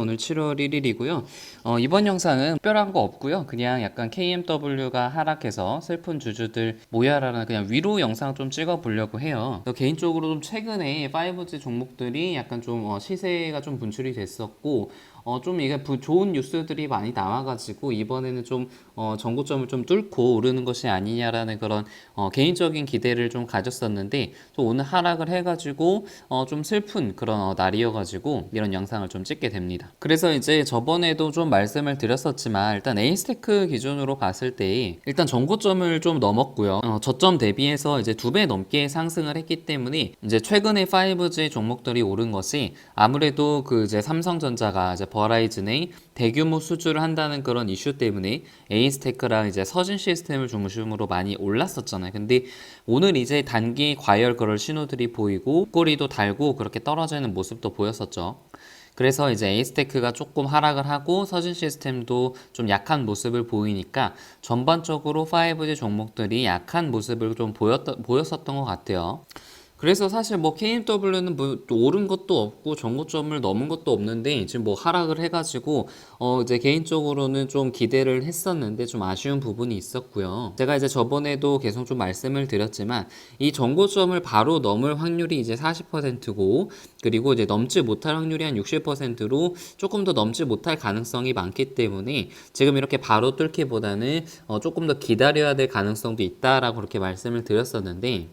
오늘 7월 1일이고요. 이번 영상은 특별한 거 없고요. 그냥 약간 KMW가 하락해서 슬픈 주주들 모여라는 그냥 위로 영상 좀 찍어 보려고 해요. 개인적으로 좀 최근에 5G 종목들이 약간 좀 시세가 좀 분출이 됐었고, 좀 이게 좋은 뉴스들이 많이 나와가지고 이번에는 좀 전고점을 좀 뚫고 오르는 것이 아니냐라는 그런 개인적인 기대를 좀 가졌었는데, 또 오늘 하락을 해가지고 좀 슬픈 그런 날이어가지고 이런 영상을 좀 찍게 됩니다. 그래서 이제 저번에도 좀 말씀을 드렸었지만, 일단 A스테크 기준으로 봤을 때 일단 전고점을 좀 넘었고요. 저점 대비해서 이제 2배 넘게 상승을 했기 때문에 이제 최근에 5G 종목들이 오른 것이 아무래도 그 이제 삼성전자가 이제 버라이즌의 대규모 수주를 한다는 그런 이슈 때문에 A스테크랑 이제 서진 시스템을 중심으로 많이 올랐었잖아요. 근데 오늘 이제 단기 과열 그럴 신호들이 보이고 꼬리도 달고 그렇게 떨어지는 모습도 보였었죠. 그래서 이제 A스테크가 조금 하락을 하고 서진 시스템도 좀 약한 모습을 보이니까 전반적으로 5G 종목들이 약한 모습을 좀 보였었던 것 같아요. 그래서 사실 뭐 KMW는 뭐 오른 것도 없고 전고점을 넘은 것도 없는데 지금 뭐 하락을 해가지고 이제 개인적으로는 좀 기대를 했었는데 좀 아쉬운 부분이 있었고요. 제가 이제 저번에도 계속 좀 말씀을 드렸지만 이 전고점을 바로 넘을 확률이 이제 40%고, 그리고 이제 넘지 못할 확률이 한 60%로 조금 더 넘지 못할 가능성이 많기 때문에 지금 이렇게 바로 뚫기보다는 조금 더 기다려야 될 가능성도 있다라고 그렇게 말씀을 드렸었는데,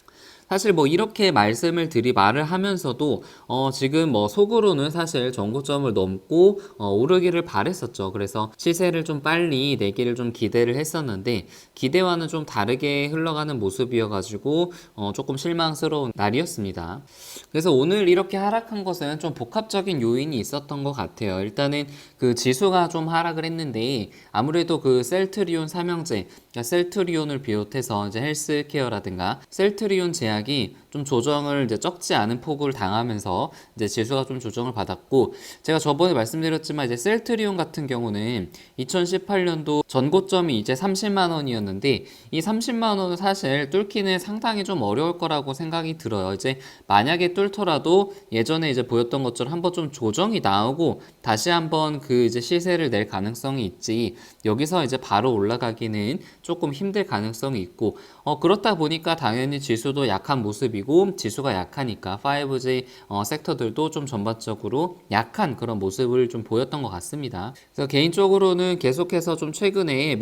사실 뭐 이렇게 말을 하면서도 지금 뭐 속으로는 사실 전고점을 넘고 오르기를 바랬었죠. 그래서 시세를 좀 빨리 내기를 좀 기대를 했었는데 기대와는 좀 다르게 흘러가는 모습이어가지고 조금 실망스러운 날이었습니다. 그래서 오늘 이렇게 하락한 것은 좀 복합적인 요인이 있었던 것 같아요. 일단은 그 지수가 좀 하락을 했는데 아무래도 그 셀트리온 삼형제, 그러니까 셀트리온을 비롯해서 이제 헬스케어라든가 셀트리온 제약이 좀 조정을 이제 적지 않은 폭을 당하면서 이제 지수가 좀 조정을 받았고, 제가 저번에 말씀드렸지만 이제 셀트리온 같은 경우는 2018년도 전고점이 이제 30만 원이었는데 이 30만 원은 사실 뚫기는 상당히 좀 어려울 거라고 생각이 들어요. 이제 만약에 뚫더라도 예전에 이제 보였던 것처럼 한번 좀 조정이 나오고 다시 한번 그 이제 시세를 낼 가능성이 있지, 여기서 이제 바로 올라가기는 조금 힘들 가능성이 있고, 그렇다 보니까 당연히 지수도 약한 모습이고, 지수가 약하니까 5G 섹터들도 좀 전반적으로 약한 그런 모습을 좀 보였던 것 같습니다. 그래서 개인적으로는 계속해서 좀 최근에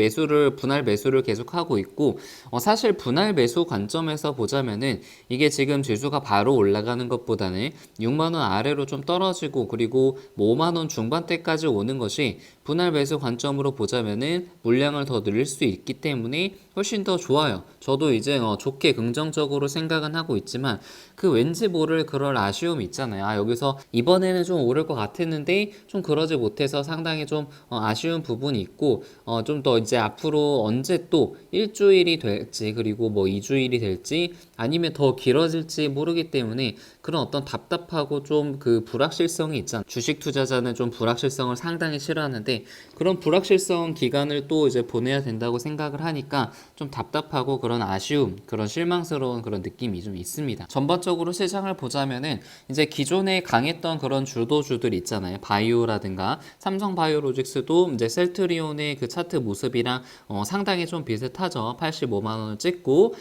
분할 매수를 계속하고 있고, 사실 분할 매수 관점에서 보자면은 이게 지금 지수가 바로 올라가는 것보다는 6만 원 아래로 좀 떨어지고, 그리고 뭐 5만 원 중반대까지 오는 것이 분할 매수 관점으로 보자면은 물량을 더 늘릴 수 있기 때문에 훨씬 더 좋아요. 저도 이제 좋게 긍정적으로 생각은 하고 있지만 그 왠지 모를 그럴 아쉬움이 있잖아요. 여기서 이번에는 좀 오를 것 같았는데 좀 그러지 못해서 상당히 좀 아쉬운 부분이 있고, 좀 더 이제 앞으로 언제 또 일주일이 될지, 그리고 뭐 2주일이 될지 아니면 더 길어질지 모르기 때문에 그런 어떤 답답하고 좀 그 불확실성이 있잖아요. 주식 투자자는 좀 불확실성을 상당히 싫어하는데 그런 불확실성 기간을 또 이제 보내야 된다고 생각을 하니까 좀 답답하고 그런 아쉬움, 그런 실망스러운 그런 느낌이 좀 있습니다. 전반적으로 시장을 보자면은 이제 기존에 강했던 그런 주도주들 있잖아요. 바이오라든가 삼성바이오로직스도 이제 셀트리온의 그 차트 모습이랑 상당히 좀 비슷하죠. 85만 원을 찍고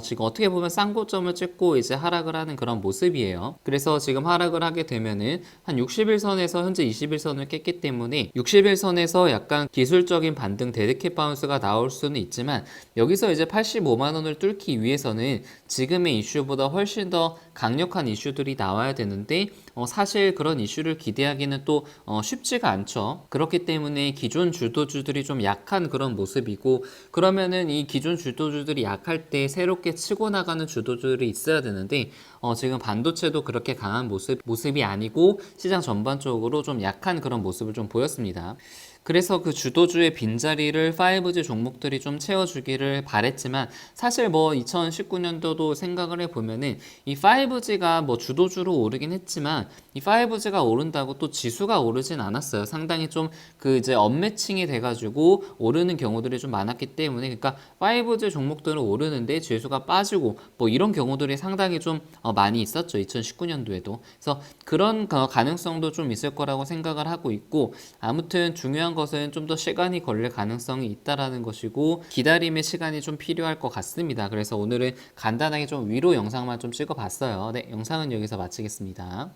지금 어떻게 보면 쌍고점을 찍고 이제 하락을 하는 그런 모습이에요. 그래서 지금 하락을 하게 되면은 한 60일선에서 현재 21선을 깼기 때문에 60일선에서 약간 기술적인 반등 데드캣 바운스가 나올 수는 있지만, 여기서 이제 85만 원을 뚫기 위해서는 지금의 이슈보다 훨씬 더 강력한 이슈들이 나와야 되는데 사실 그런 이슈를 기대하기는 또 쉽지가 않죠. 그렇기 때문에 기존 주도주들이 좀 약한 그런 모습이고, 그러면은 이 기존 주도주들이 약할 때 새롭게 치고 나가는 주도주들이 있어야 되는데 지금 반도체도 그렇게 강한 모습이 아니고 시장 전반적으로 좀 약한 그런 모습을 좀 보였습니다. 그래서 그 주도주의 빈자리를 5G 종목들이 좀 채워주기를 바랬지만 사실 뭐 2019년도도 생각을 해보면은 이 5G가 뭐 주도주로 오르긴 했지만 이 5G가 오른다고 또 지수가 오르진 않았어요. 상당히 좀 그 이제 언매칭이 돼가지고 오르는 경우들이 좀 많았기 때문에 그러니까 5G 종목들은 오르는데 지수가 빠지고 뭐 이런 경우들이 상당히 좀 많이 있었죠. 2019년도에도. 그래서 그런 가능성도 좀 있을 거라고 생각을 하고 있고 아무튼 중요한 것은 좀 더 시간이 걸릴 가능성이 있다라는 것이고 기다림의 시간이 좀 필요할 것 같습니다. 그래서 오늘은 간단하게 좀 위로 영상만 좀 찍어봤어요. 네, 영상은 여기서 마치겠습니다.